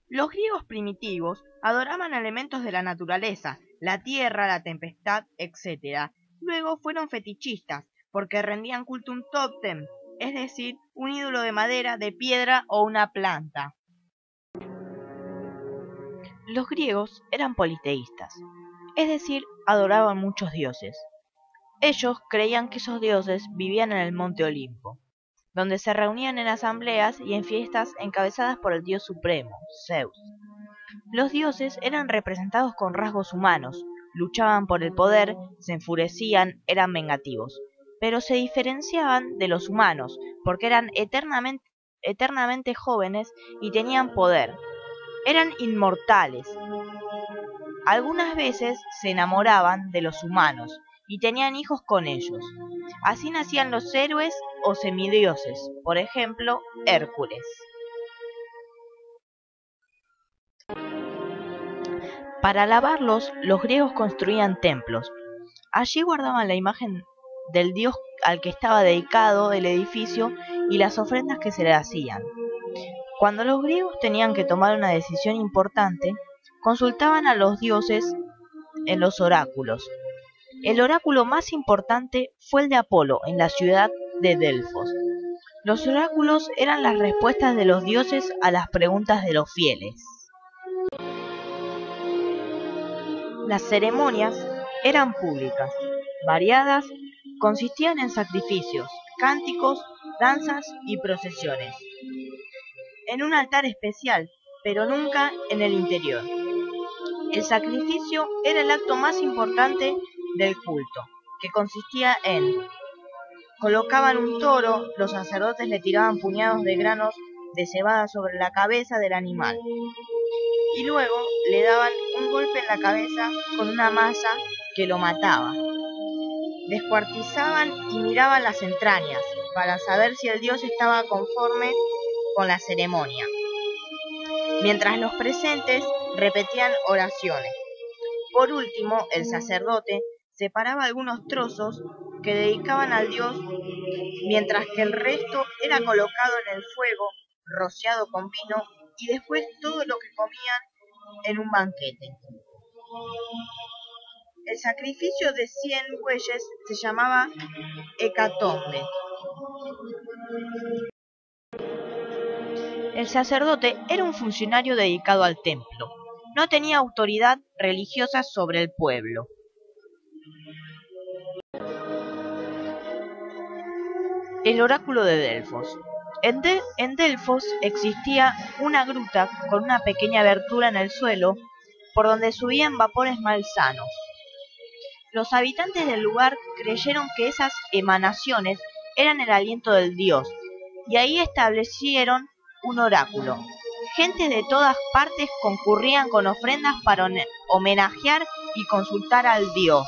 Los griegos primitivos adoraban elementos de la naturaleza, la tierra, la tempestad, etc. Luego fueron fetichistas, porque rendían culto a un tótem, es decir, un ídolo de madera, de piedra o una planta. Los griegos eran politeístas, es decir, adoraban muchos dioses. Ellos creían que esos dioses vivían en el monte Olimpo, donde se reunían en asambleas y en fiestas encabezadas por el dios supremo, Zeus. Los dioses eran representados con rasgos humanos, luchaban por el poder, se enfurecían, eran vengativos, pero se diferenciaban de los humanos porque eran eternamente jóvenes y tenían poder. Eran inmortales. Algunas veces se enamoraban de los humanos y tenían hijos con ellos. Así nacían los héroes o semidioses, por ejemplo, Hércules. Para alabarlos, los griegos construían templos. Allí guardaban la imagen del dios al que estaba dedicado el edificio y las ofrendas que se le hacían. Cuando los griegos tenían que tomar una decisión importante, consultaban a los dioses en los oráculos. El oráculo más importante fue el de Apolo, en la ciudad de Delfos. Los oráculos eran las respuestas de los dioses a las preguntas de los fieles. Las ceremonias eran públicas, variadas, consistían en sacrificios, cánticos, danzas y procesiones. En un altar especial, pero nunca en el interior. El sacrificio era el acto más importante del culto, que consistía en: colocaban un toro, los sacerdotes le tiraban puñados de granos de cebada sobre la cabeza del animal, y luego le daban un golpe en la cabeza con una masa que lo mataba. Descuartizaban y miraban las entrañas para saber si el dios estaba conforme con la ceremonia, mientras los presentes repetían oraciones. Por último, el sacerdote separaba algunos trozos que dedicaban al dios, mientras que el resto era colocado en el fuego, rociado con vino, y después todo lo que comían en un banquete. El sacrificio de 100 bueyes se llamaba hecatombe. El sacerdote era un funcionario dedicado al templo. No tenía autoridad religiosa sobre el pueblo. El oráculo de Delfos. En Delfos existía una gruta con una pequeña abertura en el suelo por donde subían vapores malsanos. Los habitantes del lugar creyeron que esas emanaciones eran el aliento del dios, y ahí establecieron un oráculo. Gente de todas partes concurrían con ofrendas para homenajear y consultar al dios.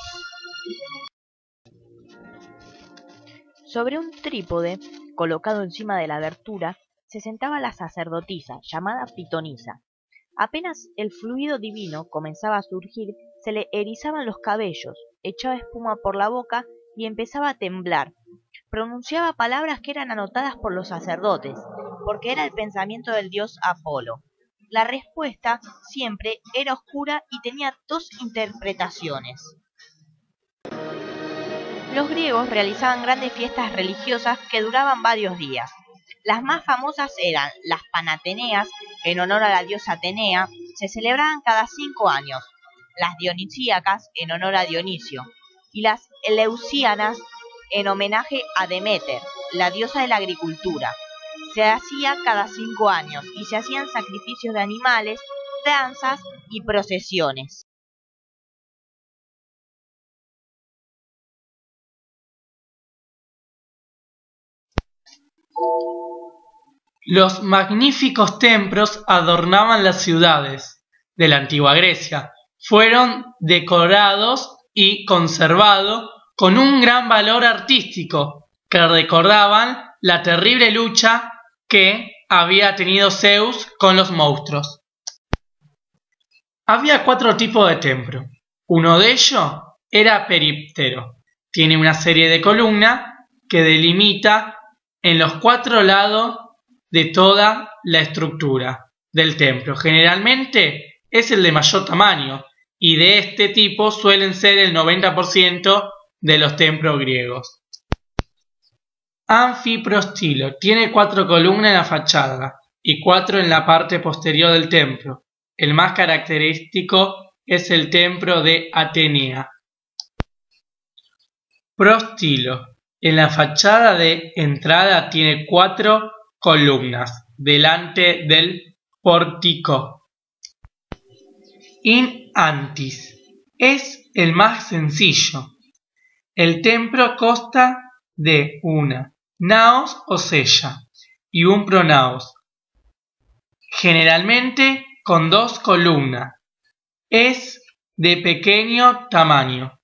Sobre un trípode, colocado encima de la abertura, se sentaba la sacerdotisa, llamada pitonisa. Apenas el fluido divino comenzaba a surgir, se le erizaban los cabellos, echaba espuma por la boca y empezaba a temblar. Pronunciaba palabras que eran anotadas por los sacerdotes, porque era el pensamiento del dios Apolo. La respuesta siempre era oscura y tenía dos interpretaciones. Los griegos realizaban grandes fiestas religiosas que duraban varios días. Las más famosas eran las Panateneas, en honor a la diosa Atenea, se celebraban cada 5 años, las Dionisíacas, en honor a Dionisio, y las Eleusianas, en homenaje a Deméter, la diosa de la agricultura. Se hacía cada 5 años y se hacían sacrificios de animales, danzas y procesiones. Los magníficos templos adornaban las ciudades de la antigua Grecia. Fueron decorados y conservados con un gran valor artístico que recordaban la terrible lucha que había tenido Zeus con los monstruos. Había 4 tipos de templo. Uno de ellos era períptero. Tiene una serie de columnas que delimita en los 4 lados de toda la estructura. del templo. Generalmente es el de mayor tamaño y de este tipo suelen ser el 90% de los templos griegos. Anfiprostilo tiene 4 columnas en la fachada y 4 en la parte posterior del templo. El más característico es el templo de Atenea. Prostilo. En la fachada de entrada tiene 4 columnas delante del pórtico. In antis. Es el más sencillo. El templo consta de una naos o sella y un pronaos, generalmente con 2 columnas. Es de pequeño tamaño.